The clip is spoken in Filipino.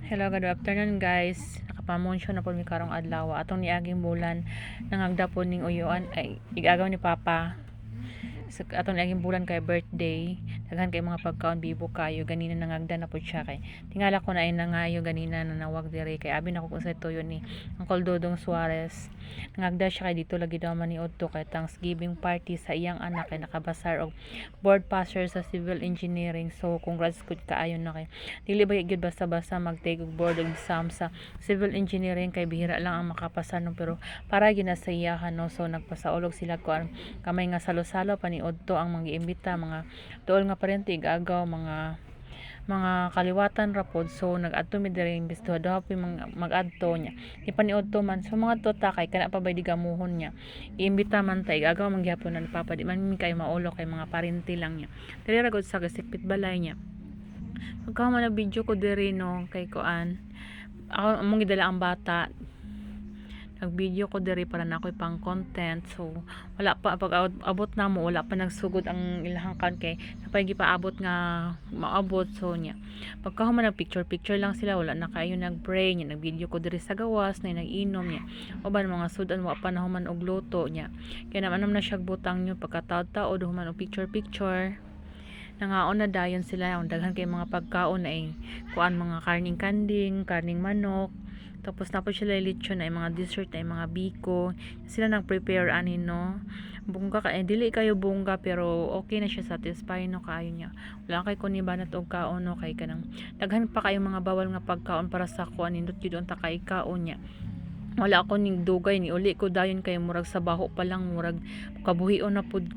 Hello, good afternoon guys. Nakapamonsyo na po mi karong adlaw. Atong niaging bulan nangagda po ning uyuan ay igagaw ni Papa. Sa atong niaging bulan kay birthday. Daghan kay mga pagkaon bibo kayo ganina nangagda na po siya kay. Tingala ko na ay nangayo ganina nanawag diri kay abi na ko kung sa tuyo ni Uncle Dodong Suarez. Nangagda siya kay dito lagi daw man ni Otto kay Thanksgiving party sa iyang anak kay nakabasar og board passer sa civil engineering. So congrats gud kaayo na kay dili ba gyud basta-basta mag-take og board exam sa civil engineering kay bihira lang ang makapasa no, pero para ginasayahan no. So nagpasaulog sila ko kamay nga salo-salo pa ni Otto ang mangiimbita mga tuol nga parente igagaw mga kaliwatan rapod. So nag-adto mi diri imbes to daw mag-adto nya ni paniudto man so mga tota kay kana pa bay digamuhon nya iimbita man ta igagaw man gyapon na ni Papa di man mi kay maulo kay mga parente lang nya diri ra gud sa gasikpit balay nya. Pagka man na video ko diri no kay kuan ako among gidala ang bata nag-video ko diri para na ako'y pang content. So wala pa pag abot na mo wala pa nagsugod ang ilahang kan kay napay gipaabot nga maabot. So nya pagka human nag picture lang sila wala na kayo nag-pray nya nag-video ko diri sa gawas na nag-inom nya uban mga sudan wa pa na human og luto nya kay naman na siya butang nyo pagkataod-taod human og picture nangaon na dayon sila ang daghan kay mga pagkaon na kuan mga karning kanding karning manok tapos na po sila lechon ay mga dessert ay mga biko sila nang prepare ani no bungga ka dili kayo bungga pero okay na siya satisfying no kayo niya wala kay kun ibanat og kaon no kay kanang daghan pa kayo mga bawal nga pagkaon para sa kuan nindot gyud unta kay kaon niya wala ako ning dugay ni uli ko dayon kay murag sa baho pa lang murag kabuhion na pud